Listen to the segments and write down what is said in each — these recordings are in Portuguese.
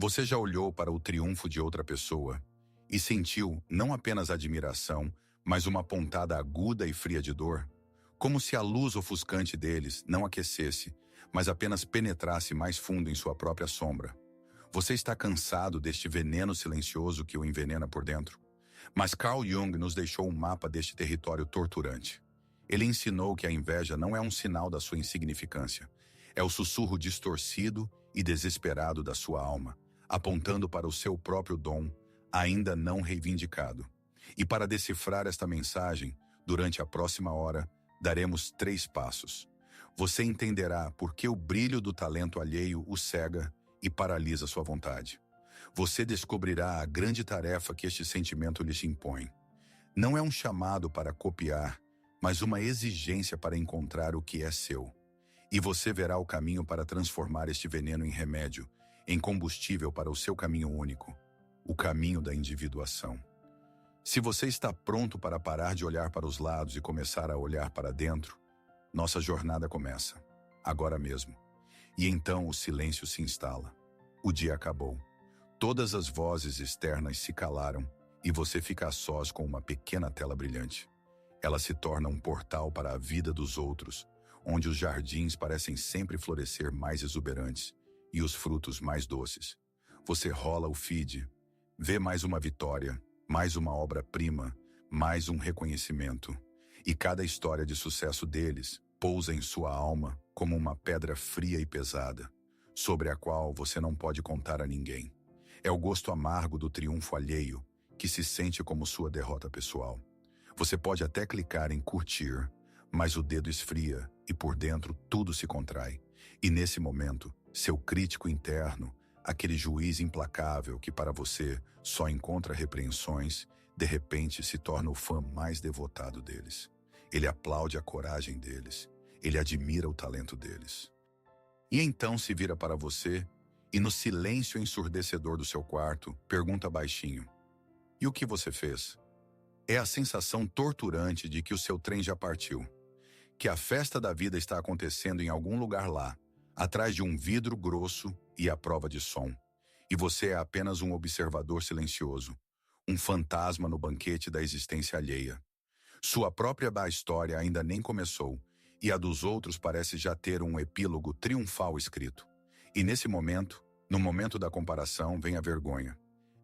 Você já olhou para o triunfo de outra pessoa e sentiu não apenas admiração, mas uma pontada aguda e fria de dor? Como se a luz ofuscante deles não aquecesse, mas apenas penetrasse mais fundo em sua própria sombra. Você está cansado deste veneno silencioso que o envenena por dentro? Mas Carl Jung nos deixou um mapa deste território torturante. Ele ensinou que a inveja não é um sinal da sua insignificância. É o sussurro distorcido e desesperado da sua alma, apontando para o seu próprio dom, ainda não reivindicado. E para decifrar esta mensagem, durante a próxima hora, daremos 3 passos. Você entenderá por que o brilho do talento alheio o cega e paralisa sua vontade. Você descobrirá a grande tarefa que este sentimento lhe impõe. Não é um chamado para copiar, mas uma exigência para encontrar o que é seu. E você verá o caminho para transformar este veneno em remédio, em combustível para o seu caminho único, o caminho da individuação. Se você está pronto para parar de olhar para os lados e começar a olhar para dentro, nossa jornada começa, agora mesmo. E então o silêncio se instala. O dia acabou. Todas as vozes externas se calaram e você fica a sós com uma pequena tela brilhante. Ela se torna um portal para a vida dos outros, onde os jardins parecem sempre florescer mais exuberantes e os frutos mais doces. Você rola o feed, vê mais uma vitória, mais uma obra-prima, mais um reconhecimento. E cada história de sucesso deles pousa em sua alma como uma pedra fria e pesada, sobre a qual você não pode contar a ninguém. É o gosto amargo do triunfo alheio que se sente como sua derrota pessoal. Você pode até clicar em curtir, mas o dedo esfria e por dentro tudo se contrai. E nesse momento, seu crítico interno, aquele juiz implacável que para você só encontra repreensões, de repente se torna o fã mais devotado deles. Ele aplaude a coragem deles. Ele admira o talento deles. E então se vira para você e no silêncio ensurdecedor do seu quarto, pergunta baixinho: e o que você fez? É a sensação torturante de que o seu trem já partiu, que a festa da vida está acontecendo em algum lugar lá, atrás de um vidro grosso e à prova de som. E você é apenas um observador silencioso, um fantasma no banquete da existência alheia. Sua própria história ainda nem começou, e a dos outros parece já ter um epílogo triunfal escrito. E nesse momento, no momento da comparação, vem a vergonha.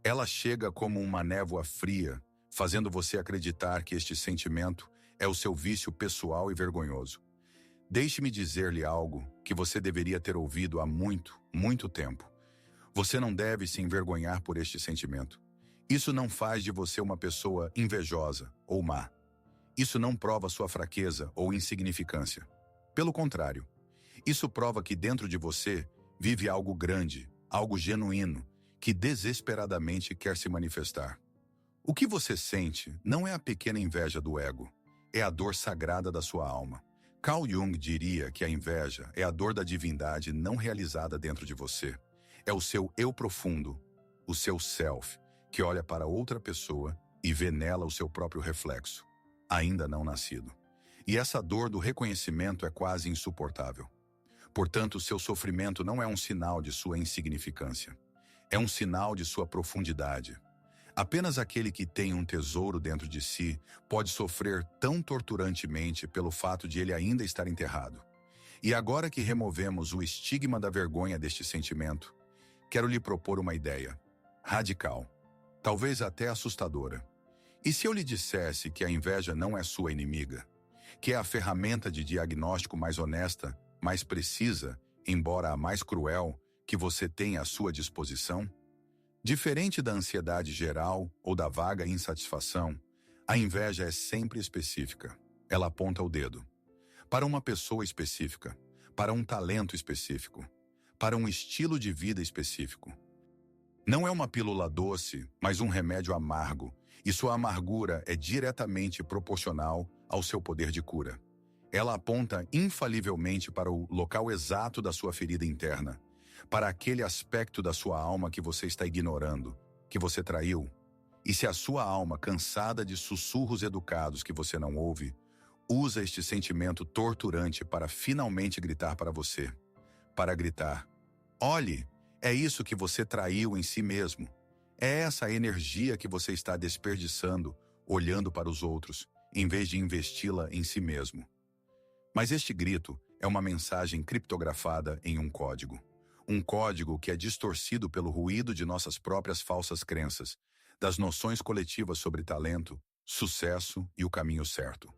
Ela chega como uma névoa fria, fazendo você acreditar que este sentimento é o seu vício pessoal e vergonhoso. Deixe-me dizer-lhe algo que você deveria ter ouvido há muito, muito tempo. Você não deve se envergonhar por este sentimento. Isso não faz de você uma pessoa invejosa ou má. Isso não prova sua fraqueza ou insignificância. Pelo contrário, isso prova que dentro de você vive algo grande, algo genuíno, que desesperadamente quer se manifestar. O que você sente não é a pequena inveja do ego, é a dor sagrada da sua alma. Carl Jung diria que a inveja é a dor da divindade não realizada dentro de você. É o seu eu profundo, o seu self, que olha para outra pessoa e vê nela o seu próprio reflexo, ainda não nascido. E essa dor do reconhecimento é quase insuportável. Portanto, seu sofrimento não é um sinal de sua insignificância. É um sinal de sua profundidade. Apenas aquele que tem um tesouro dentro de si pode sofrer tão torturantemente pelo fato de ele ainda estar enterrado. E agora que removemos o estigma da vergonha deste sentimento, quero lhe propor uma ideia, radical, talvez até assustadora. E se eu lhe dissesse que a inveja não é sua inimiga, que é a ferramenta de diagnóstico mais honesta, mais precisa, embora a mais cruel, que você tem à sua disposição? Diferente da ansiedade geral ou da vaga insatisfação, a inveja é sempre específica. Ela aponta o dedo para uma pessoa específica, para um talento específico, para um estilo de vida específico. Não é uma pílula doce, mas um remédio amargo, e sua amargura é diretamente proporcional ao seu poder de cura. Ela aponta infalivelmente para o local exato da sua ferida interna, para aquele aspecto da sua alma que você está ignorando, que você traiu. E se a sua alma, cansada de sussurros educados que você não ouve, usa este sentimento torturante para finalmente gritar para você, para gritar: olhe, É isso que você traiu em si mesmo. É essa a energia que você está desperdiçando, olhando para os outros, em vez de investi-la em si mesmo. Mas este grito é uma mensagem criptografada em um código. Um código que é distorcido pelo ruído de nossas próprias falsas crenças, das noções coletivas sobre talento, sucesso e o caminho certo.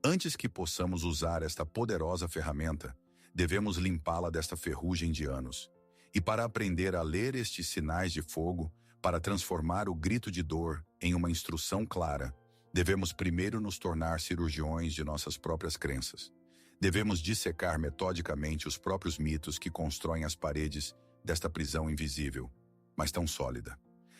Antes que possamos usar esta poderosa ferramenta, devemos limpá-la desta ferrugem de anos. E para aprender a ler estes sinais de fogo, para transformar o grito de dor em uma instrução clara, devemos primeiro nos tornar cirurgiões de nossas próprias crenças. Devemos dissecar metodicamente os próprios mitos que constroem as paredes desta prisão invisível, mas tão sólida.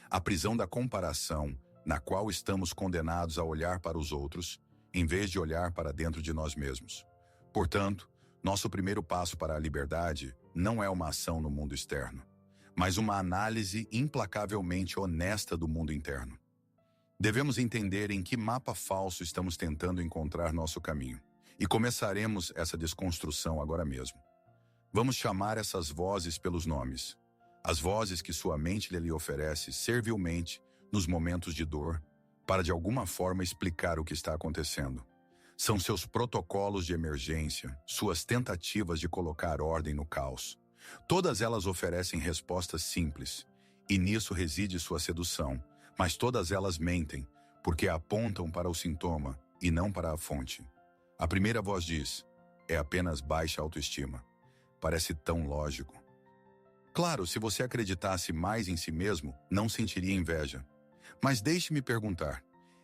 A prisão da comparação, na qual estamos condenados a olhar para os outros, em vez de olhar para dentro de nós mesmos. Portanto, nosso primeiro passo para a liberdade não é uma ação no mundo externo, mas uma análise implacavelmente honesta do mundo interno. Devemos entender em que mapa falso estamos tentando encontrar nosso caminho, e começaremos essa desconstrução agora mesmo. Vamos chamar essas vozes pelos nomes. As vozes que sua mente lhe oferece servilmente nos momentos de dor, para de alguma forma explicar o que está acontecendo. São seus protocolos de emergência, suas tentativas de colocar ordem no caos. Todas elas oferecem respostas simples, e nisso reside sua sedução, mas todas elas mentem, porque apontam para o sintoma e não para a fonte. A primeira voz diz, é apenas baixa autoestima. Parece tão lógico. Claro, se você acreditasse mais em si mesmo, não sentiria inveja. Mas deixe-me perguntar,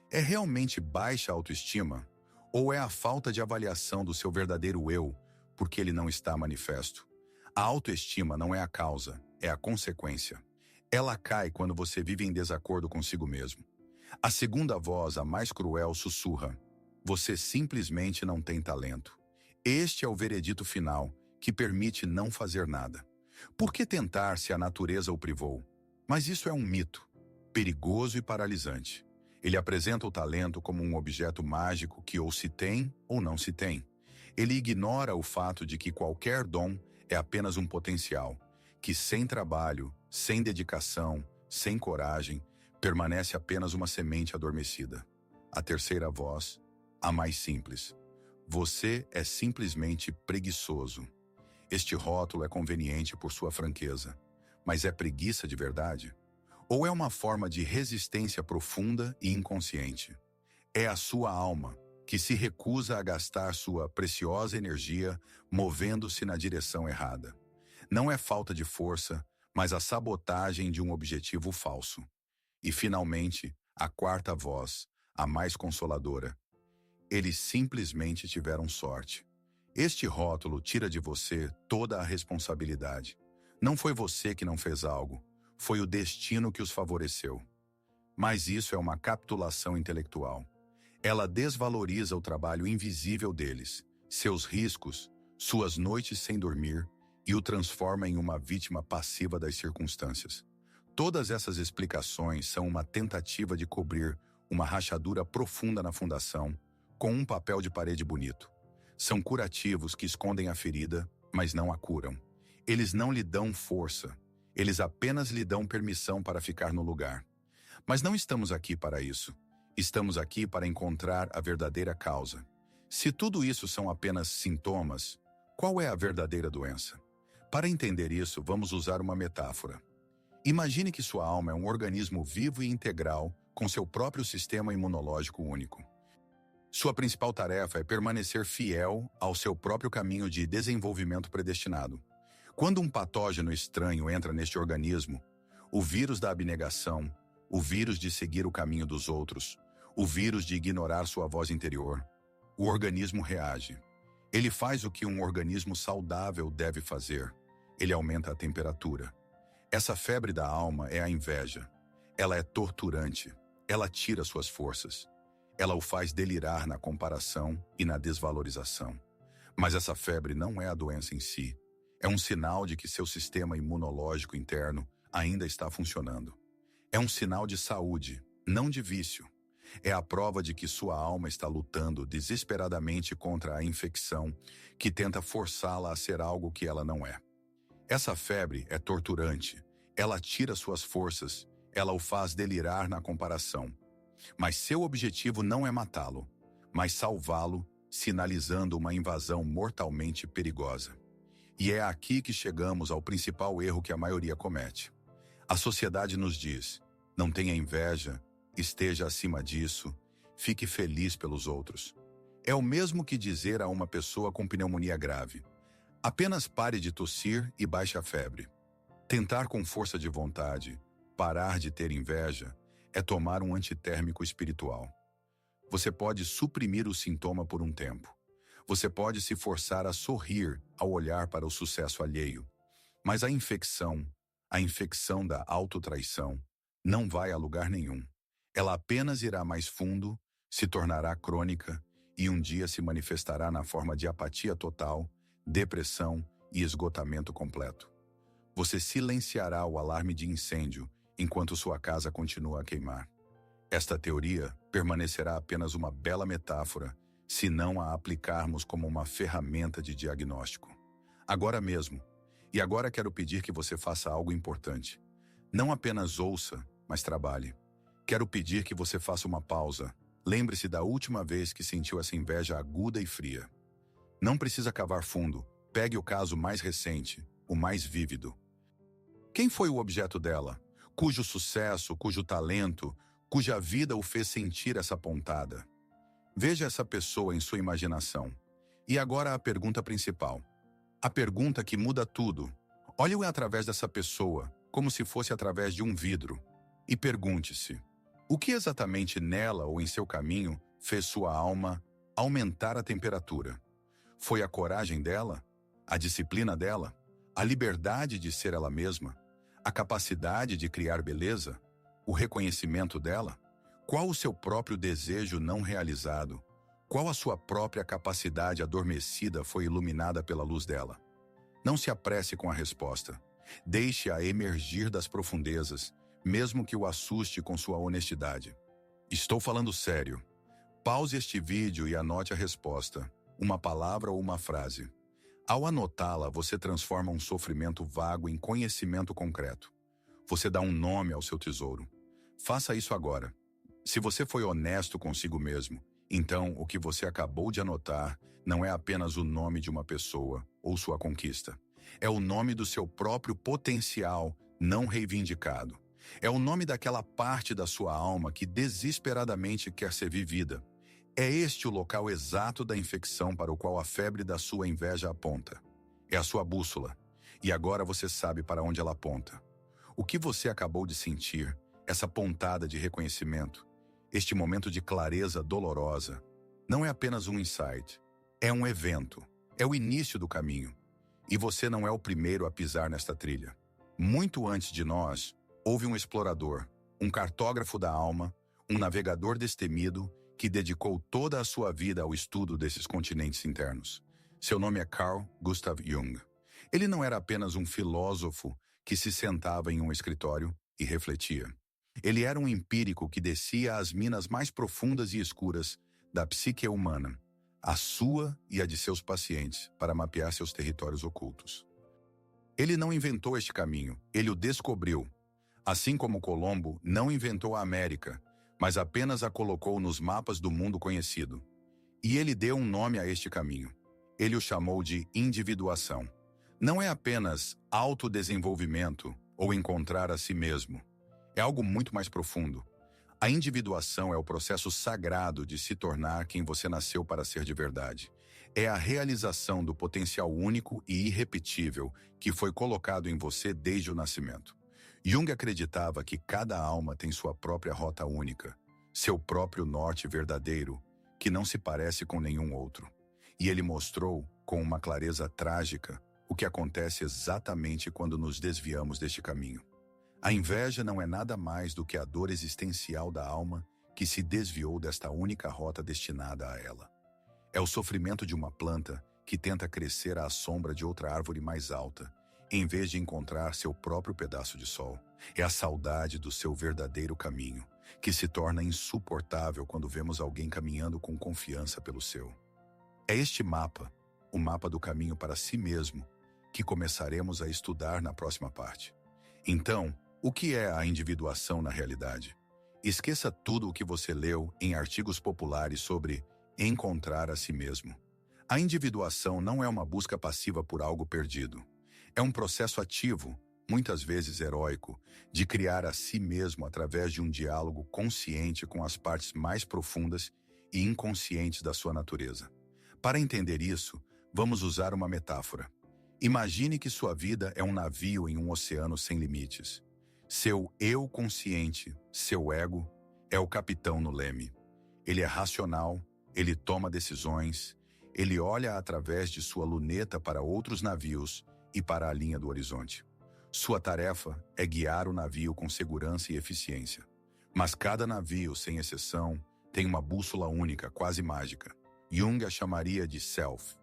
é realmente baixa autoestima? Ou é a falta de avaliação do seu verdadeiro eu, porque ele não está manifesto? A autoestima não é a causa, é a consequência. Ela cai quando você vive em desacordo consigo mesmo. A segunda voz, a mais cruel, sussurra, você simplesmente não tem talento. Este é o veredito final, que permite não fazer nada. Por que tentar se a natureza o privou? Mas isso é um mito, perigoso e paralisante. Ele apresenta o talento como um objeto mágico que ou se tem ou não se tem. Ele ignora o fato de que qualquer dom é apenas um potencial, que sem trabalho, sem dedicação, sem coragem, permanece apenas uma semente adormecida. A terceira voz, a mais simples. Você é simplesmente preguiçoso. Este rótulo é conveniente por sua franqueza, mas é preguiça de verdade? Ou é uma forma de resistência profunda e inconsciente? É a sua alma, que se recusa a gastar sua preciosa energia movendo-se na direção errada. Não é falta de força, mas a sabotagem de um objetivo falso. E, finalmente, a quarta voz, a mais consoladora. Eles simplesmente tiveram sorte. Este rótulo tira de você toda a responsabilidade. Não foi você que não fez algo, foi o destino que os favoreceu. Mas isso é uma capitulação intelectual. Ela desvaloriza o trabalho invisível deles, seus riscos, suas noites sem dormir, e o transforma em uma vítima passiva das circunstâncias. Todas essas explicações são uma tentativa de cobrir uma rachadura profunda na fundação, com um papel de parede bonito. São curativos que escondem a ferida, mas não a curam. Eles não lhe dão força, eles apenas lhe dão permissão para ficar no lugar. Mas não estamos aqui para isso. Estamos aqui para encontrar a verdadeira causa. Se tudo isso são apenas sintomas, qual é a verdadeira doença? Para entender isso, vamos usar uma metáfora. Imagine que sua alma é um organismo vivo e integral com seu próprio sistema imunológico único. Sua principal tarefa é permanecer fiel ao seu próprio caminho de desenvolvimento predestinado. Quando um patógeno estranho entra neste organismo, o vírus da abnegação, o vírus de seguir o caminho dos outros, o vírus de ignorar sua voz interior, o organismo reage. Ele faz o que um organismo saudável deve fazer. Ele aumenta a temperatura. Essa febre da alma é a inveja. Ela é torturante. Ela tira suas forças. Ela o faz delirar na comparação e na desvalorização. Mas essa febre não é a doença em si. É um sinal de que seu sistema imunológico interno ainda está funcionando. É um sinal de saúde, não de vício. É a prova de que sua alma está lutando desesperadamente contra a infecção que tenta forçá-la a ser algo que ela não é. Essa febre é torturante. Ela tira suas forças, ela o faz delirar na comparação. Mas seu objetivo não é matá-lo, mas salvá-lo, sinalizando uma invasão mortalmente perigosa. E é aqui que chegamos ao principal erro que a maioria comete. A sociedade nos diz: não tenha inveja, esteja acima disso, fique feliz pelos outros. É o mesmo que dizer a uma pessoa com pneumonia grave: apenas pare de tossir e baixe a febre. Tentar com força de vontade, parar de ter inveja, é tomar um antitérmico espiritual. Você pode suprimir o sintoma por um tempo. Você pode se forçar a sorrir ao olhar para o sucesso alheio. Mas a infecção da autotraição, não vai a lugar nenhum. Ela apenas irá mais fundo, se tornará crônica e um dia se manifestará na forma de apatia total, depressão e esgotamento completo. Você silenciará o alarme de incêndio enquanto sua casa continua a queimar. Esta teoria permanecerá apenas uma bela metáfora se não a aplicarmos como uma ferramenta de diagnóstico. Agora mesmo, e agora quero pedir que você faça algo importante. Não apenas ouça, mas trabalhe. Quero pedir que você faça uma pausa. Lembre-se da última vez que sentiu essa inveja aguda e fria. Não precisa cavar fundo. Pegue o caso mais recente, o mais vívido. Quem foi o objeto dela, cujo sucesso, cujo talento, cuja vida o fez sentir essa pontada? Veja essa pessoa em sua imaginação. E agora a pergunta principal. A pergunta que muda tudo. Olhe-o através dessa pessoa, como se fosse através de um vidro. E pergunte-se: o que exatamente nela ou em seu caminho fez sua alma aumentar a temperatura? Foi a coragem dela? A disciplina dela? A liberdade de ser ela mesma? A capacidade de criar beleza? O reconhecimento dela? Qual o seu próprio desejo não realizado? Qual a sua própria capacidade adormecida foi iluminada pela luz dela? Não se apresse com a resposta. Deixe-a emergir das profundezas, mesmo que o assuste com sua honestidade. Estou falando sério. Pause este vídeo e anote a resposta, uma palavra ou uma frase. Ao anotá-la, você transforma um sofrimento vago em conhecimento concreto. Você dá um nome ao seu tesouro. Faça isso agora. Se você foi honesto consigo mesmo, então o que você acabou de anotar não é apenas o nome de uma pessoa ou sua conquista. É o nome do seu próprio potencial não reivindicado. É o nome daquela parte da sua alma que desesperadamente quer ser vivida. É este o local exato da infecção para o qual a febre da sua inveja aponta. É a sua bússola. E agora você sabe para onde ela aponta. O que você acabou de sentir, essa pontada de reconhecimento, este momento de clareza dolorosa, não é apenas um insight. É um evento. É o início do caminho. E você não é o primeiro a pisar nesta trilha. Muito antes de nós, houve um explorador, um cartógrafo da alma, um navegador destemido que dedicou toda a sua vida ao estudo desses continentes internos. Seu nome é Carl Gustav Jung. Ele não era apenas um filósofo que se sentava em um escritório e refletia. Ele era um empírico que descia às minas mais profundas e escuras da psique humana, a sua e a de seus pacientes, para mapear seus territórios ocultos. Ele não inventou este caminho, ele o descobriu. Assim como Colombo não inventou a América, mas apenas a colocou nos mapas do mundo conhecido. E ele deu um nome a este caminho. Ele o chamou de individuação. Não é apenas autodesenvolvimento ou encontrar a si mesmo. É algo muito mais profundo. A individuação é o processo sagrado de se tornar quem você nasceu para ser de verdade. É a realização do potencial único e irrepetível que foi colocado em você desde o nascimento. Jung acreditava que cada alma tem sua própria rota única, seu próprio norte verdadeiro, que não se parece com nenhum outro. E ele mostrou, com uma clareza trágica, o que acontece exatamente quando nos desviamos deste caminho. A inveja não é nada mais do que a dor existencial da alma que se desviou desta única rota destinada a ela. É o sofrimento de uma planta que tenta crescer à sombra de outra árvore mais alta, em vez de encontrar seu próprio pedaço de sol. É a saudade do seu verdadeiro caminho, que se torna insuportável quando vemos alguém caminhando com confiança pelo seu. É este mapa, o mapa do caminho para si mesmo, que começaremos a estudar na próxima parte. Então, o que é a individuação na realidade? Esqueça tudo o que você leu em artigos populares sobre encontrar a si mesmo. A individuação não é uma busca passiva por algo perdido. É um processo ativo, muitas vezes heróico, de criar a si mesmo através de um diálogo consciente com as partes mais profundas e inconscientes da sua natureza. Para entender isso, vamos usar uma metáfora. Imagine que sua vida é um navio em um oceano sem limites. Seu eu consciente, seu ego, é o capitão no leme. Ele é racional, ele toma decisões, ele olha através de sua luneta para outros navios e para a linha do horizonte. Sua tarefa é guiar o navio com segurança e eficiência. Mas cada navio, sem exceção, tem uma bússola única, quase mágica. Jung a chamaria de self.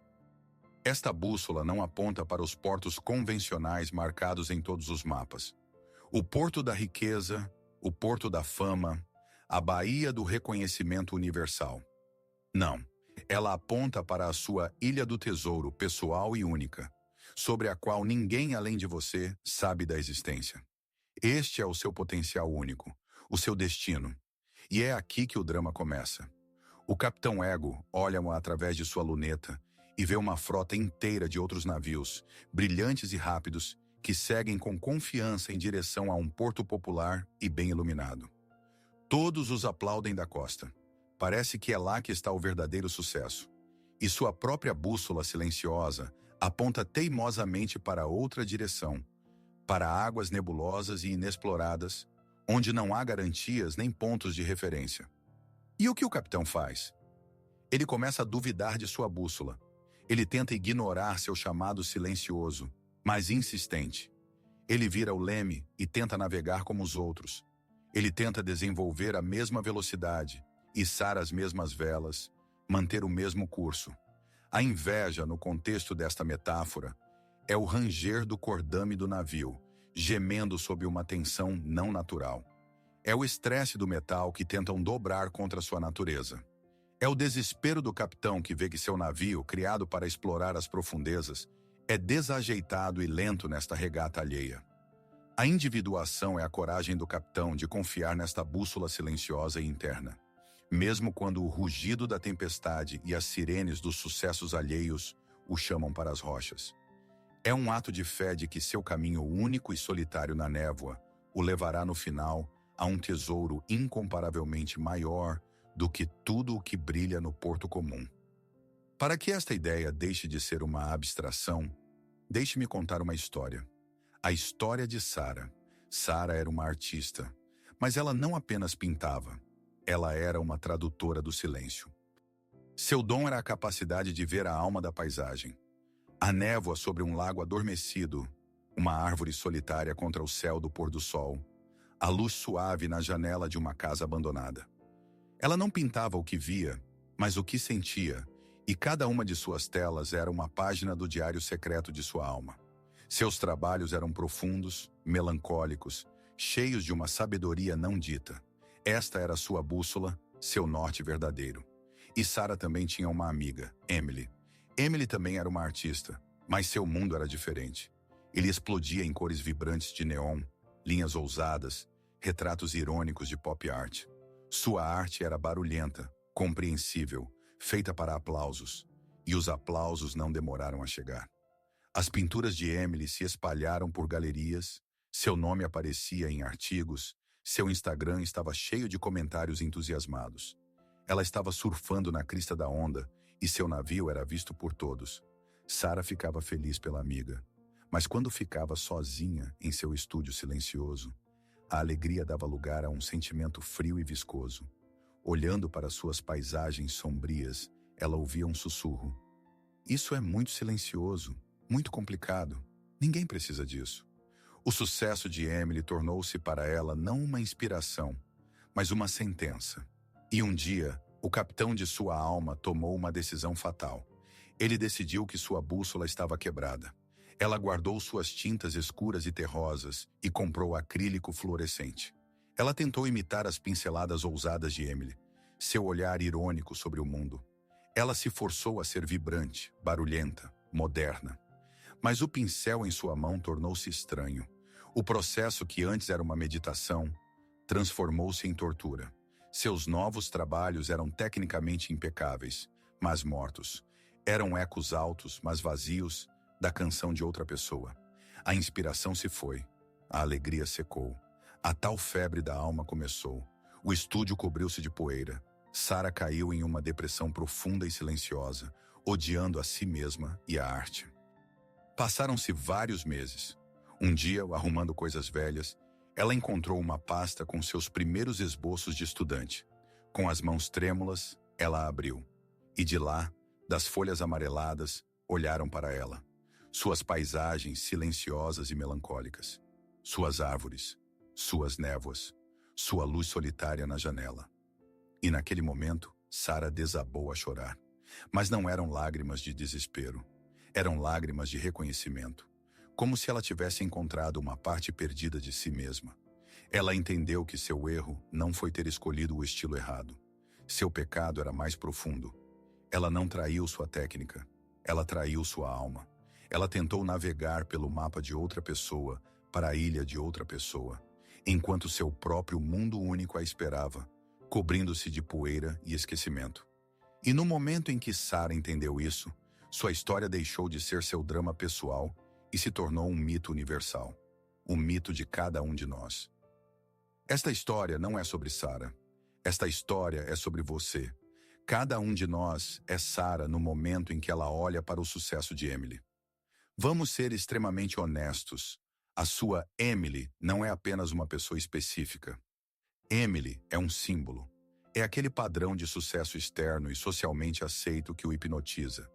Esta bússola não aponta para os portos convencionais marcados em todos os mapas. O porto da riqueza, o porto da fama, a baía do reconhecimento universal. Não, ela aponta para a sua ilha do tesouro pessoal e única, sobre a qual ninguém além de você sabe da existência. Este é o seu potencial único, o seu destino. E é aqui que o drama começa. O Capitão Ego olha através de sua luneta e vê uma frota inteira de outros navios, brilhantes e rápidos, que seguem com confiança em direção a um porto popular e bem iluminado. Todos os aplaudem da costa. Parece que é lá que está o verdadeiro sucesso. E sua própria bússola silenciosa aponta teimosamente para outra direção, para águas nebulosas e inexploradas, onde não há garantias nem pontos de referência. E o que o capitão faz? Ele começa a duvidar de sua bússola. Ele tenta ignorar seu chamado silencioso, mas insistente. Ele vira o leme e tenta navegar como os outros. Ele tenta desenvolver a mesma velocidade, içar as mesmas velas, manter o mesmo curso. A inveja, no contexto desta metáfora, é o ranger do cordame do navio, gemendo sob uma tensão não natural. É o estresse do metal que tentam dobrar contra sua natureza. É o desespero do capitão que vê que seu navio, criado para explorar as profundezas, é desajeitado e lento nesta regata alheia. A individuação é a coragem do capitão de confiar nesta bússola silenciosa e interna, mesmo quando o rugido da tempestade e as sirenes dos sucessos alheios o chamam para as rochas. É um ato de fé de que seu caminho único e solitário na névoa o levará no final a um tesouro incomparavelmente maior do que tudo o que brilha no porto comum. Para que esta ideia deixe de ser uma abstração, deixe-me contar uma história. A história de Sara. Sara era uma artista, mas ela não apenas pintava, ela era uma tradutora do silêncio. Seu dom era a capacidade de ver a alma da paisagem. A névoa sobre um lago adormecido, uma árvore solitária contra o céu do pôr do sol, a luz suave na janela de uma casa abandonada. Ela não pintava o que via, mas o que sentia, e cada uma de suas telas era uma página do diário secreto de sua alma. Seus trabalhos eram profundos, melancólicos, cheios de uma sabedoria não dita. Esta era sua bússola, seu norte verdadeiro. E Sara também tinha uma amiga, Emily. Emily também era uma artista, mas seu mundo era diferente. Ele explodia em cores vibrantes de neon, linhas ousadas, retratos irônicos de pop art. Sua arte era barulhenta, compreensível, feita para aplausos, e os aplausos não demoraram a chegar. As pinturas de Emily se espalharam por galerias, seu nome aparecia em artigos, seu Instagram estava cheio de comentários entusiasmados. Ela estava surfando na crista da onda e seu navio era visto por todos. Sara ficava feliz pela amiga, mas quando ficava sozinha em seu estúdio silencioso, a alegria dava lugar a um sentimento frio e viscoso. Olhando para suas paisagens sombrias, ela ouvia um sussurro. Isso é muito silencioso, muito complicado. Ninguém precisa disso. O sucesso de Emily tornou-se para ela não uma inspiração, mas uma sentença. E um dia, o capitão de sua alma tomou uma decisão fatal. Ele decidiu que sua bússola estava quebrada. Ela guardou suas tintas escuras e terrosas e comprou acrílico fluorescente. Ela tentou imitar as pinceladas ousadas de Emily, seu olhar irônico sobre o mundo. Ela se forçou a ser vibrante, barulhenta, moderna. Mas o pincel em sua mão tornou-se estranho. O processo, que antes era uma meditação, transformou-se em tortura. Seus novos trabalhos eram tecnicamente impecáveis, mas mortos. Eram ecos altos, mas vazios, da canção de outra pessoa. A inspiração se foi. A alegria secou. A tal febre da alma começou. O estúdio cobriu-se de poeira. Sara caiu em uma depressão profunda e silenciosa, odiando a si mesma e a arte. Passaram-se vários meses. Um dia, arrumando coisas velhas, ela encontrou uma pasta com seus primeiros esboços de estudante. Com as mãos trêmulas, ela a abriu. E de lá, das folhas amareladas, olharam para ela. Suas paisagens silenciosas e melancólicas. Suas árvores, suas névoas, sua luz solitária na janela. E naquele momento, Sara desabou a chorar. Mas não eram lágrimas de desespero. Eram lágrimas de reconhecimento. Como se ela tivesse encontrado uma parte perdida de si mesma. Ela entendeu que seu erro não foi ter escolhido o estilo errado. Seu pecado era mais profundo. Ela não traiu sua técnica. Ela traiu sua alma. Ela tentou navegar pelo mapa de outra pessoa para a ilha de outra pessoa, enquanto seu próprio mundo único a esperava, cobrindo-se de poeira e esquecimento. E no momento em que Sara entendeu isso, sua história deixou de ser seu drama pessoal e se tornou um mito universal. O mito de cada um de nós. Esta história não é sobre Sara. Esta história é sobre você. Cada um de nós é Sara no momento em que ela olha para o sucesso de Emily. Vamos ser extremamente honestos. A sua Emily não é apenas uma pessoa específica. Emily é um símbolo. É aquele padrão de sucesso externo e socialmente aceito que o hipnotiza.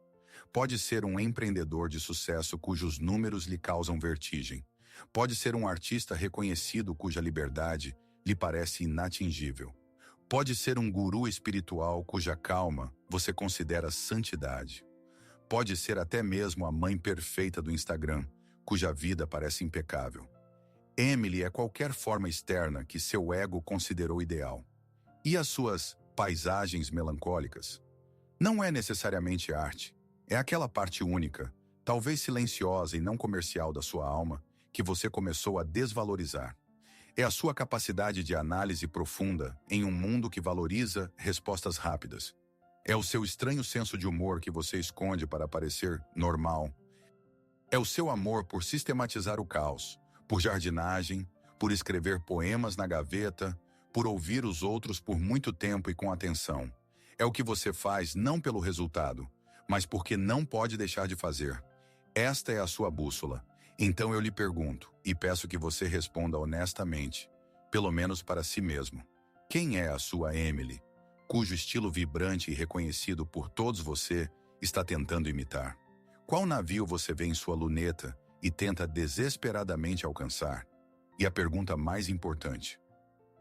Pode ser um empreendedor de sucesso cujos números lhe causam vertigem. Pode ser um artista reconhecido cuja liberdade lhe parece inatingível. Pode ser um guru espiritual cuja calma você considera santidade. Pode ser até mesmo a mãe perfeita do Instagram, cuja vida parece impecável. Emily é qualquer forma externa que seu ego considerou ideal. E as suas paisagens melancólicas? Não é necessariamente arte. É aquela parte única, talvez silenciosa e não comercial da sua alma, que você começou a desvalorizar. É a sua capacidade de análise profunda em um mundo que valoriza respostas rápidas. É o seu estranho senso de humor que você esconde para parecer normal. É o seu amor por sistematizar o caos, por jardinagem, por escrever poemas na gaveta, por ouvir os outros por muito tempo e com atenção. É o que você faz não pelo resultado, mas porque não pode deixar de fazer. Esta é a sua bússola. Então eu lhe pergunto, e peço que você responda honestamente, pelo menos para si mesmo. Quem é a sua Emily, cujo estilo vibrante e reconhecido por todos você está tentando imitar? Qual navio você vê em sua luneta e tenta desesperadamente alcançar? E a pergunta mais importante: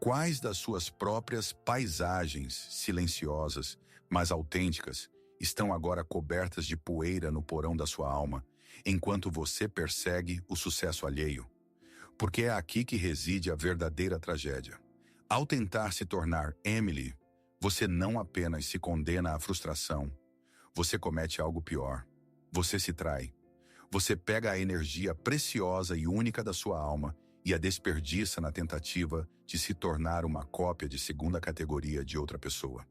quais das suas próprias paisagens silenciosas, mas autênticas, estão agora cobertas de poeira no porão da sua alma, enquanto você persegue o sucesso alheio? Porque é aqui que reside a verdadeira tragédia. Ao tentar se tornar Emily, você não apenas se condena à frustração, você comete algo pior. Você se trai. Você pega a energia preciosa e única da sua alma e a desperdiça na tentativa de se tornar uma cópia de segunda categoria de outra pessoa.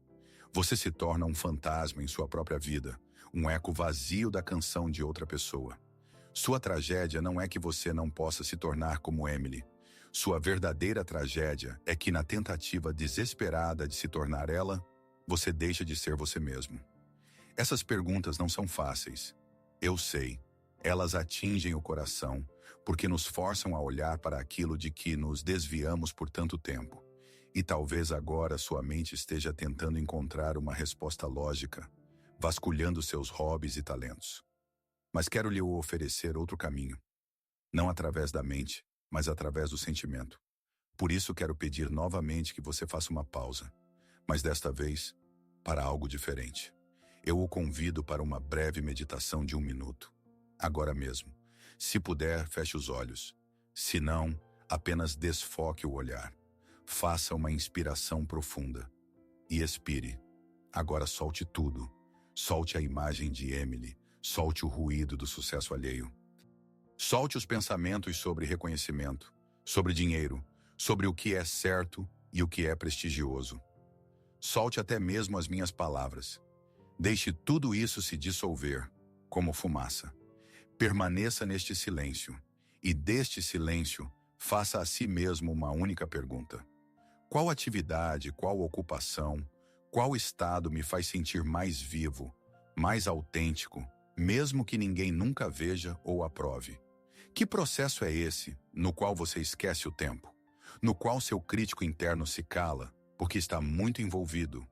Você se torna um fantasma em sua própria vida, um eco vazio da canção de outra pessoa. Sua tragédia não é que você não possa se tornar como Emily. Sua verdadeira tragédia é que, na tentativa desesperada de se tornar ela, você deixa de ser você mesmo. Essas perguntas não são fáceis. Eu sei. Elas atingem o coração, porque nos forçam a olhar para aquilo de que nos desviamos por tanto tempo. E talvez agora sua mente esteja tentando encontrar uma resposta lógica, vasculhando seus hobbies e talentos. Mas quero lhe oferecer outro caminho. Não através da mente, mas através do sentimento. Por isso quero pedir novamente que você faça uma pausa, mas desta vez, para algo diferente. Eu o convido para uma breve meditação de 1 minuto. Agora mesmo. Se puder, feche os olhos. Se não, apenas desfoque o olhar. Faça uma inspiração profunda. E expire. Agora solte tudo. Solte a imagem de Emily. Solte o ruído do sucesso alheio. Solte os pensamentos sobre reconhecimento. sobre dinheiro, sobre o que é certo e o que é prestigioso. Solte até mesmo as minhas palavras. Deixe tudo isso se dissolver, como fumaça. Permaneça neste silêncio, e deste silêncio, faça a si mesmo uma única pergunta. Qual atividade, qual ocupação, qual estado me faz sentir mais vivo, mais autêntico, mesmo que ninguém nunca veja ou aprove? Que processo é esse no qual você esquece o tempo? No qual seu crítico interno se cala porque está muito envolvido?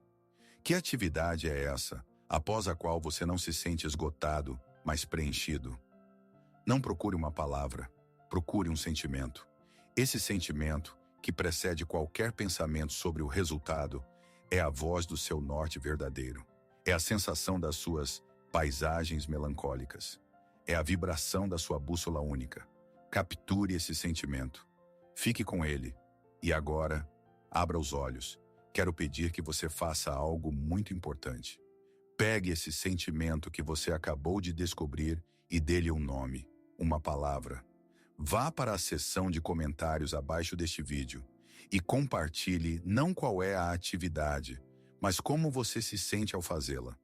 Que atividade é essa, após a qual você não se sente esgotado, mas preenchido? Não procure uma palavra, procure um sentimento. Esse sentimento, que precede qualquer pensamento sobre o resultado, é a voz do seu norte verdadeiro. É a sensação das suas paisagens melancólicas. É a vibração da sua bússola única. Capture esse sentimento. Fique com ele. E agora, abra os olhos. Quero pedir que você faça algo muito importante. Pegue esse sentimento que você acabou de descobrir e dê-lhe um nome, uma palavra. Vá para a seção de comentários abaixo deste vídeo e compartilhe não qual é a atividade, mas como você se sente ao fazê-la.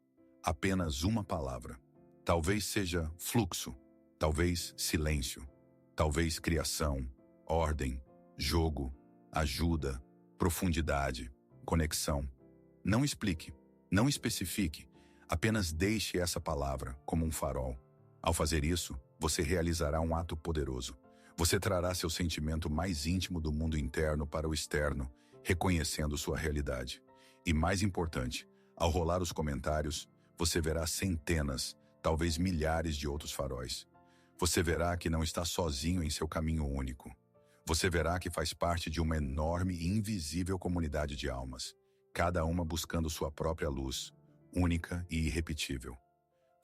Apenas uma palavra. Talvez seja fluxo, talvez silêncio, talvez criação, ordem, jogo, ajuda, profundidade, conexão. Não explique, não especifique, apenas deixe essa palavra como um farol. Ao fazer isso, você realizará um ato poderoso. Você trará seu sentimento mais íntimo do mundo interno para o externo, reconhecendo sua realidade. E mais importante, ao rolar os comentários, você verá centenas, talvez milhares de outros faróis. Você verá que não está sozinho em seu caminho único. Você verá que faz parte de uma enorme e invisível comunidade de almas, cada uma buscando sua própria luz, única e irrepetível.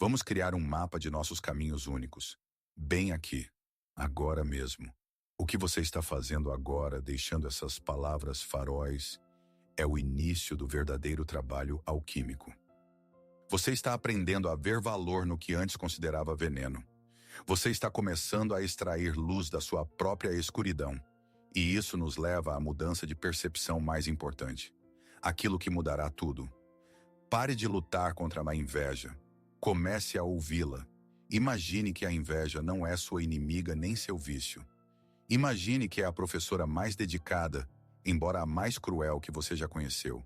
Vamos criar um mapa de nossos caminhos únicos, bem aqui, agora mesmo. O que você está fazendo agora, deixando essas palavras faróis, é o início do verdadeiro trabalho alquímico. Você está aprendendo a ver valor no que antes considerava veneno. Você está começando a extrair luz da sua própria escuridão. E isso nos leva à mudança de percepção mais importante. Aquilo que mudará tudo. Pare de lutar contra a inveja. Comece a ouvi-la. Imagine que a inveja não é sua inimiga nem seu vício. Imagine que é a professora mais dedicada, embora a mais cruel que você já conheceu.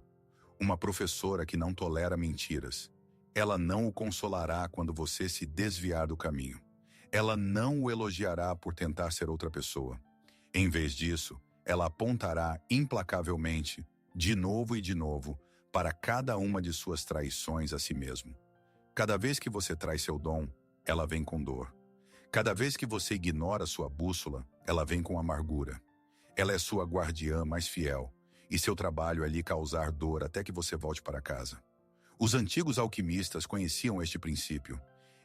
Uma professora que não tolera mentiras. Ela não o consolará quando você se desviar do caminho. Ela não o elogiará por tentar ser outra pessoa. Em vez disso, ela apontará implacavelmente, de novo e de novo, para cada uma de suas traições a si mesmo. Cada vez que você traz seu dom, ela vem com dor. Cada vez que você ignora sua bússola, ela vem com amargura. Ela é sua guardiã mais fiel, e seu trabalho é lhe causar dor até que você volte para casa. Os antigos alquimistas conheciam este princípio.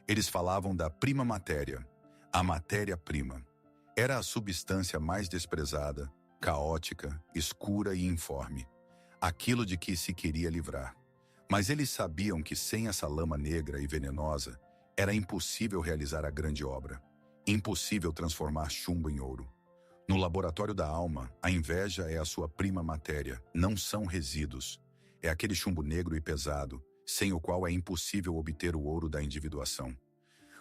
Eles falavam da prima matéria, a matéria-prima. Era a substância mais desprezada, caótica, escura e informe. Aquilo de que se queria livrar. Mas eles sabiam que sem essa lama negra e venenosa, era impossível realizar a grande obra. Impossível transformar chumbo em ouro. No laboratório da alma, a inveja é a sua prima matéria, não são resíduos. É aquele chumbo negro e pesado, sem o qual é impossível obter o ouro da individuação.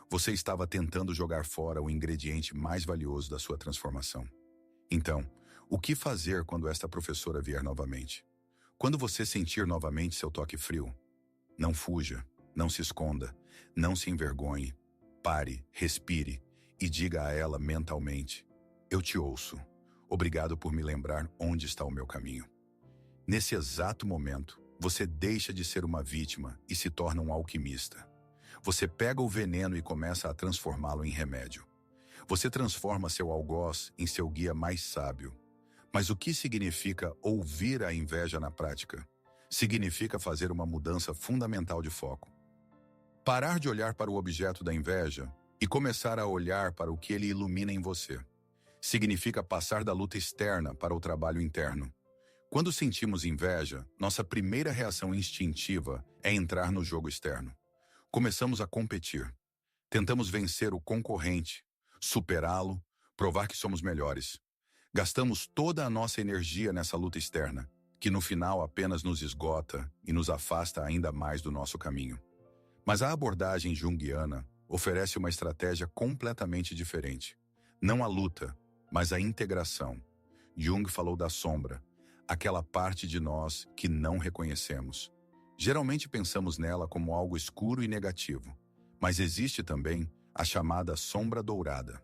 Você estava tentando jogar fora o ingrediente mais valioso da sua transformação. Então, o que fazer quando esta professora vier novamente? Quando você sentir novamente seu toque frio? Não fuja, não se esconda, não se envergonhe. Pare, respire e diga a ela mentalmente: eu te ouço. Obrigado por me lembrar onde está o meu caminho. Nesse exato momento, você deixa de ser uma vítima e se torna um alquimista. Você pega o veneno e começa a transformá-lo em remédio. Você transforma seu algoz em seu guia mais sábio. Mas o que significa ouvir a inveja na prática? Significa fazer uma mudança fundamental de foco. Parar de olhar para o objeto da inveja e começar a olhar para o que ele ilumina em você. Significa passar da luta externa para o trabalho interno. Quando sentimos inveja, nossa primeira reação instintiva é entrar no jogo externo. Começamos a competir. Tentamos vencer o concorrente, superá-lo, provar que somos melhores. Gastamos toda a nossa energia nessa luta externa, que no final apenas nos esgota e nos afasta ainda mais do nosso caminho. Mas a abordagem junguiana oferece uma estratégia completamente diferente. Não a luta, mas a integração. Jung falou da sombra, aquela parte de nós que não reconhecemos. Geralmente pensamos nela como algo escuro e negativo, mas existe também a chamada sombra dourada.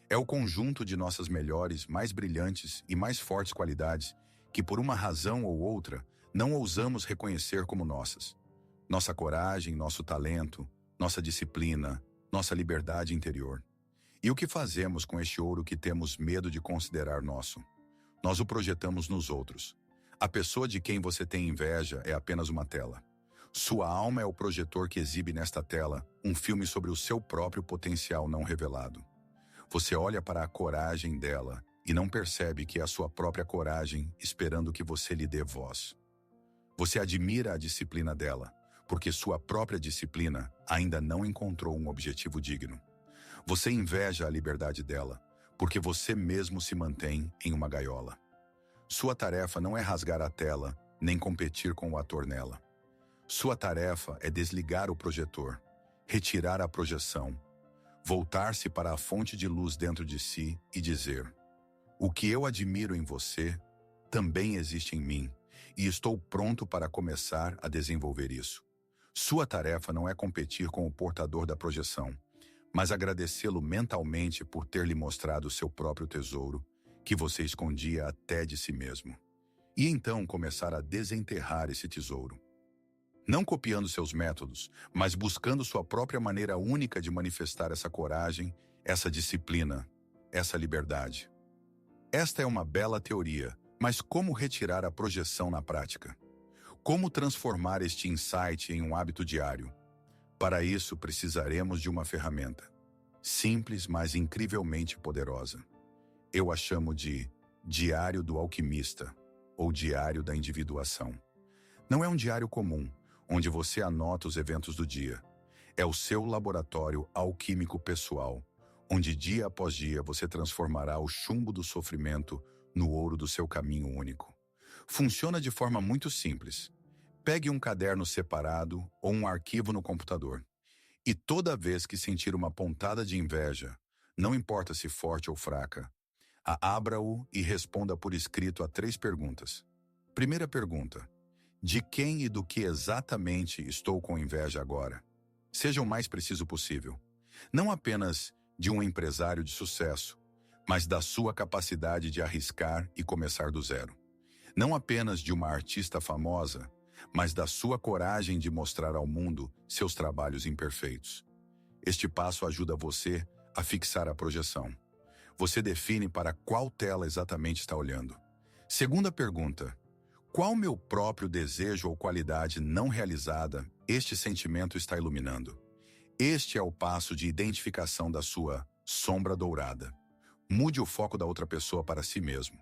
É o conjunto de nossas melhores, mais brilhantes e mais fortes qualidades que, por uma razão ou outra, não ousamos reconhecer como nossas. Nossa coragem, nosso talento, nossa disciplina, nossa liberdade interior. E o que fazemos com este ouro que temos medo de considerar nosso? Nós o projetamos nos outros. A pessoa de quem você tem inveja é apenas uma tela. Sua alma é o projetor que exibe nesta tela um filme sobre o seu próprio potencial não revelado. Você olha para a coragem dela e não percebe que é a sua própria coragem esperando que você lhe dê voz. Você admira a disciplina dela, porque sua própria disciplina ainda não encontrou um objetivo digno. Você inveja a liberdade dela, porque você mesmo se mantém em uma gaiola. Sua tarefa não é rasgar a tela, nem competir com o ator nela. Sua tarefa é desligar o projetor, retirar a projeção, voltar-se para a fonte de luz dentro de si e dizer: o que eu admiro em você também existe em mim, e estou pronto para começar a desenvolver isso. Sua tarefa não é competir com o portador da projeção, mas agradecê-lo mentalmente por ter lhe mostrado seu próprio tesouro, que você escondia até de si mesmo. E então começar a desenterrar esse tesouro. Não copiando seus métodos, mas buscando sua própria maneira única de manifestar essa coragem, essa disciplina, essa liberdade. Esta é uma bela teoria, mas como retirar a projeção na prática? Como transformar este insight em um hábito diário? Para isso, precisaremos de uma ferramenta. Simples, mas incrivelmente poderosa. Eu a chamo de Diário do Alquimista, ou Diário da Individuação. Não é um diário comum, onde você anota os eventos do dia. É o seu laboratório alquímico pessoal, onde dia após dia você transformará o chumbo do sofrimento no ouro do seu caminho único. Funciona de forma muito simples. Pegue um caderno separado ou um arquivo no computador. E toda vez que sentir uma pontada de inveja, não importa se forte ou fraca, abra-o e responda por escrito a 3 perguntas. Primeira pergunta: de quem e do que exatamente estou com inveja agora? Seja o mais preciso possível. Não apenas de um empresário de sucesso, mas da sua capacidade de arriscar e começar do zero. Não apenas de uma artista famosa, mas da sua coragem de mostrar ao mundo seus trabalhos imperfeitos. Este passo ajuda você a fixar a projeção. Você define para qual tela exatamente está olhando. Segunda pergunta: qual meu próprio desejo ou qualidade não realizada este sentimento está iluminando? Este é o passo de identificação da sua sombra dourada. Mude o foco da outra pessoa para si mesmo.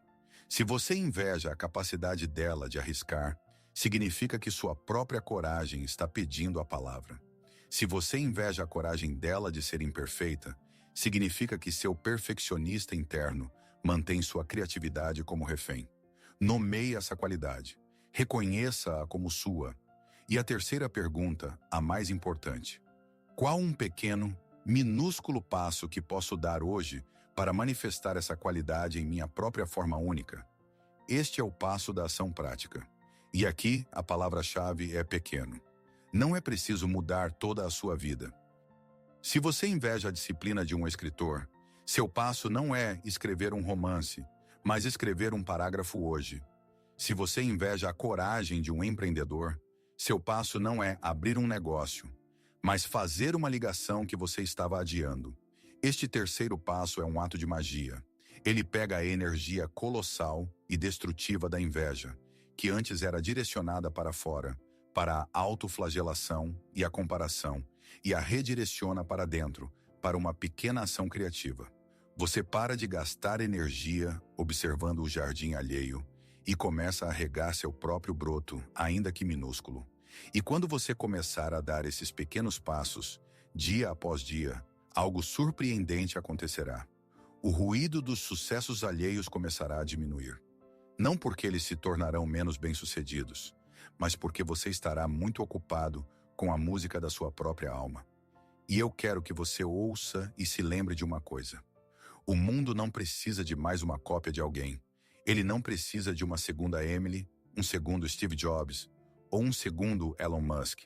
Se você inveja a capacidade dela de arriscar, significa que sua própria coragem está pedindo a palavra. Se você inveja a coragem dela de ser imperfeita, significa que seu perfeccionista interno mantém sua criatividade como refém. Nomeie essa qualidade. Reconheça-a como sua. E a terceira pergunta, a mais importante: qual um pequeno, minúsculo passo que posso dar hoje para manifestar essa qualidade em minha própria forma única? Este é o passo da ação prática. E aqui a palavra-chave é pequeno. Não é preciso mudar toda a sua vida. Se você inveja a disciplina de um escritor, seu passo não é escrever um romance, mas escrever um parágrafo hoje. Se você inveja a coragem de um empreendedor, seu passo não é abrir um negócio, mas fazer uma ligação que você estava adiando. Este terceiro passo é um ato de magia. Ele pega a energia colossal e destrutiva da inveja, que antes era direcionada para fora, para a autoflagelação e a comparação, e a redireciona para dentro, para uma pequena ação criativa. Você para de gastar energia observando o jardim alheio e começa a regar seu próprio broto, ainda que minúsculo. E quando você começar a dar esses pequenos passos, dia após dia, algo surpreendente acontecerá. O ruído dos sucessos alheios começará a diminuir. Não porque eles se tornarão menos bem-sucedidos, mas porque você estará muito ocupado com a música da sua própria alma. E eu quero que você ouça e se lembre de uma coisa. O mundo não precisa de mais uma cópia de alguém. Ele não precisa de uma segunda Emily, um segundo Steve Jobs ou um segundo Elon Musk.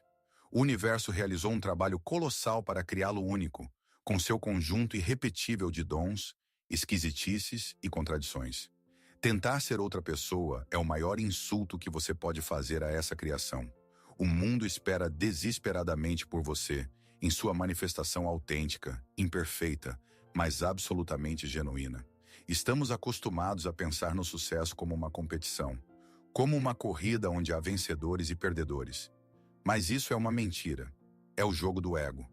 O universo realizou um trabalho colossal para criá-lo único, com seu conjunto irrepetível de dons, esquisitices e contradições. Tentar ser outra pessoa é o maior insulto que você pode fazer a essa criação. O mundo espera desesperadamente por você, em sua manifestação autêntica, imperfeita, mas absolutamente genuína. Estamos acostumados a pensar no sucesso como uma competição, como uma corrida onde há vencedores e perdedores. Mas isso é uma mentira. É o jogo do ego.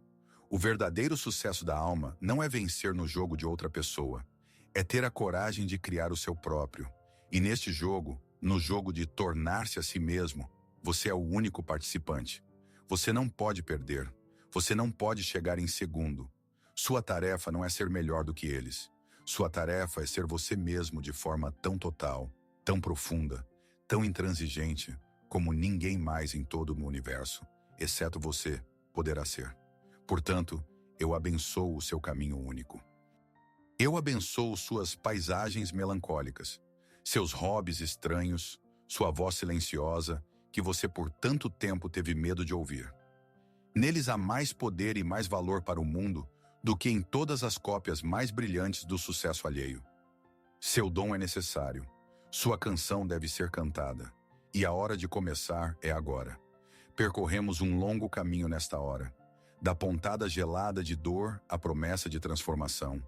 O verdadeiro sucesso da alma não é vencer no jogo de outra pessoa. É ter a coragem de criar o seu próprio. E neste jogo, no jogo de tornar-se a si mesmo, você é o único participante. Você não pode perder. Você não pode chegar em segundo. Sua tarefa não é ser melhor do que eles. Sua tarefa é ser você mesmo de forma tão total, tão profunda, tão intransigente, como ninguém mais em todo o universo, exceto você, poderá ser. Portanto, eu abençoo o seu caminho único. Eu abençoo suas paisagens melancólicas, seus hobbies estranhos, sua voz silenciosa, que você por tanto tempo teve medo de ouvir. Neles há mais poder e mais valor para o mundo do que em todas as cópias mais brilhantes do sucesso alheio. Seu dom é necessário, sua canção deve ser cantada, e a hora de começar é agora. Percorremos um longo caminho nesta hora, da pontada gelada de dor à promessa de transformação,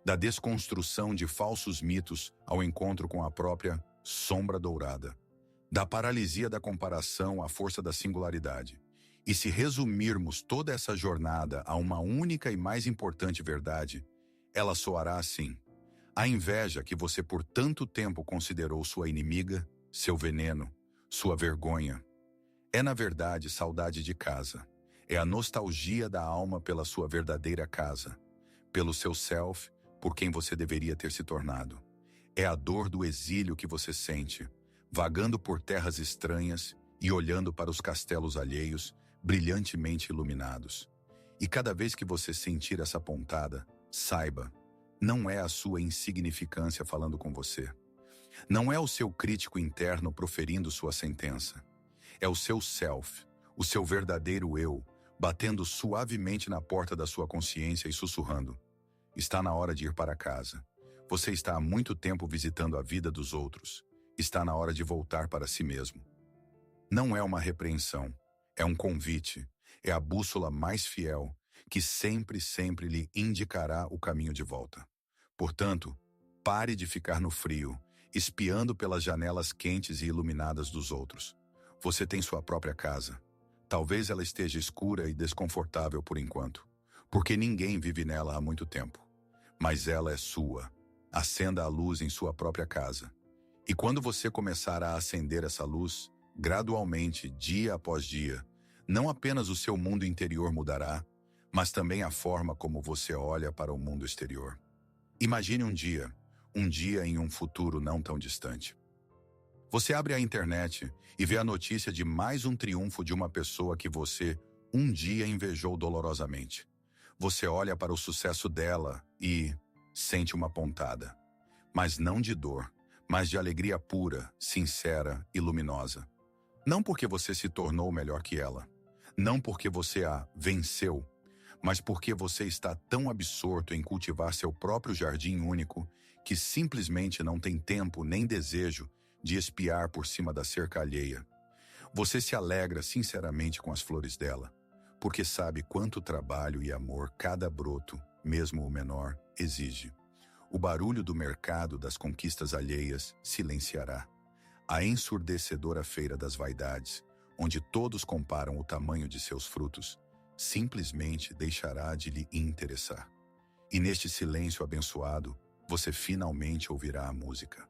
da desconstrução de falsos mitos ao encontro com a própria sombra dourada, da paralisia da comparação à força da singularidade. E se resumirmos toda essa jornada a uma única e mais importante verdade, ela soará assim: a inveja que você por tanto tempo considerou sua inimiga, seu veneno, sua vergonha, é na verdade saudade de casa. É a nostalgia da alma pela sua verdadeira casa, pelo seu self, por quem você deveria ter se tornado. É a dor do exílio que você sente, vagando por terras estranhas e olhando para os castelos alheios, brilhantemente iluminados. E cada vez que você sentir essa pontada, saiba, não é a sua insignificância falando com você. Não é o seu crítico interno proferindo sua sentença. É o seu self, o seu verdadeiro eu, batendo suavemente na porta da sua consciência e sussurrando: está na hora de ir para casa. Você está há muito tempo visitando a vida dos outros. Está na hora de voltar para si mesmo. Não é uma repreensão, é um convite, é a bússola mais fiel, que sempre, sempre lhe indicará o caminho de volta. Portanto, pare de ficar no frio, espiando pelas janelas quentes e iluminadas dos outros. Você tem sua própria casa. Talvez ela esteja escura e desconfortável por enquanto, porque ninguém vive nela há muito tempo. Mas ela é sua. Acenda a luz em sua própria casa. E quando você começar a acender essa luz, gradualmente, dia após dia, não apenas o seu mundo interior mudará, mas também a forma como você olha para o mundo exterior. Imagine um dia em um futuro não tão distante. Você abre a internet e vê a notícia de mais um triunfo de uma pessoa que você um dia invejou dolorosamente. Você olha para o sucesso dela e sente uma pontada. Mas não de dor, mas de alegria pura, sincera e luminosa. Não porque você se tornou melhor que ela. Não porque você a venceu, mas porque você está tão absorto em cultivar seu próprio jardim único que simplesmente não tem tempo nem desejo de espiar por cima da cerca alheia. Você se alegra sinceramente com as flores dela, porque sabe quanto trabalho e amor cada broto, mesmo o menor, exige. O barulho do mercado das conquistas alheias silenciará. A ensurdecedora feira das vaidades, onde todos comparam o tamanho de seus frutos, simplesmente deixará de lhe interessar. E neste silêncio abençoado, você finalmente ouvirá a música.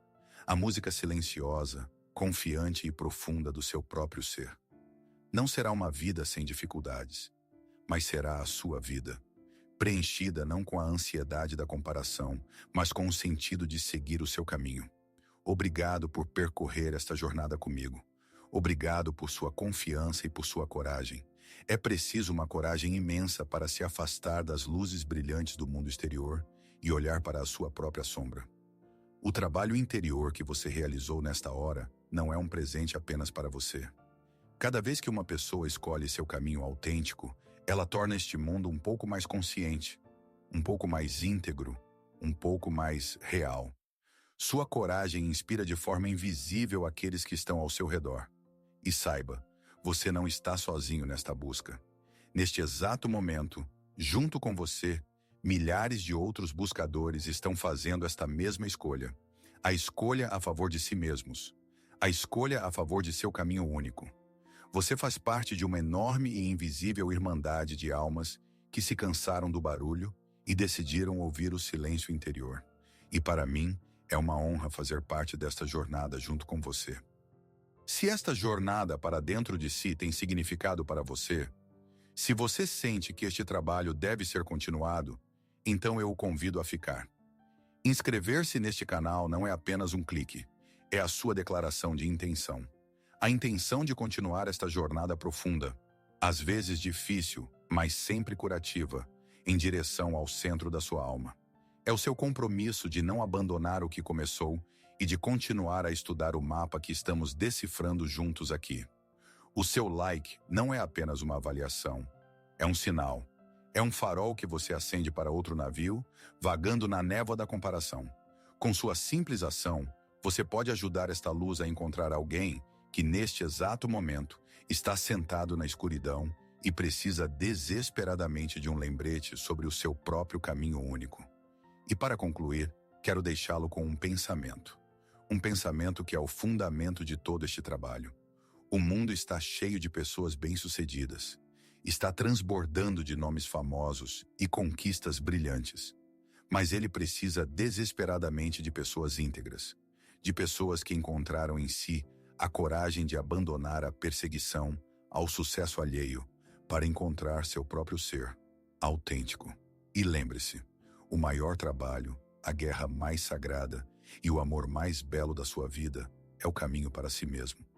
A música silenciosa, confiante e profunda do seu próprio ser. Não será uma vida sem dificuldades, mas será a sua vida. preenchida não com a ansiedade da comparação, mas com o sentido de seguir o seu caminho. Obrigado por percorrer esta jornada comigo. Obrigado por sua confiança e por sua coragem. É preciso uma coragem imensa para se afastar das luzes brilhantes do mundo exterior e olhar para a sua própria sombra. O trabalho interior que você realizou nesta hora não é um presente apenas para você. Cada vez que uma pessoa escolhe seu caminho autêntico, ela torna este mundo um pouco mais consciente, um pouco mais íntegro, um pouco mais real. Sua coragem inspira de forma invisível aqueles que estão ao seu redor. E saiba, você não está sozinho nesta busca. Neste exato momento, junto com você, milhares de outros buscadores estão fazendo esta mesma escolha. A escolha a favor de si mesmos. A escolha a favor de seu caminho único. Você faz parte de uma enorme e invisível irmandade de almas que se cansaram do barulho e decidiram ouvir o silêncio interior. E para mim, é uma honra fazer parte desta jornada junto com você. Se esta jornada para dentro de si tem significado para você, se você sente que este trabalho deve ser continuado, então eu o convido a ficar. Inscrever-se neste canal não é apenas um clique, é a sua declaração de intenção. A intenção de continuar esta jornada profunda, às vezes difícil, mas sempre curativa, em direção ao centro da sua alma. É o seu compromisso de não abandonar o que começou e de continuar a estudar o mapa que estamos decifrando juntos aqui. O seu like não é apenas uma avaliação, é um sinal. É um farol que você acende para outro navio, vagando na névoa da comparação. Com sua simples ação, você pode ajudar esta luz a encontrar alguém que neste exato momento está sentado na escuridão e precisa desesperadamente de um lembrete sobre o seu próprio caminho único. E para concluir, quero deixá-lo com um pensamento. Um pensamento que é o fundamento de todo este trabalho. O mundo está cheio de pessoas bem-sucedidas. Está transbordando de nomes famosos e conquistas brilhantes. Mas ele precisa desesperadamente de pessoas íntegras. De pessoas que encontraram em si a coragem de abandonar a perseguição ao sucesso alheio para encontrar seu próprio ser, autêntico. E lembre-se, o maior trabalho, a guerra mais sagrada e o amor mais belo da sua vida é o caminho para si mesmo.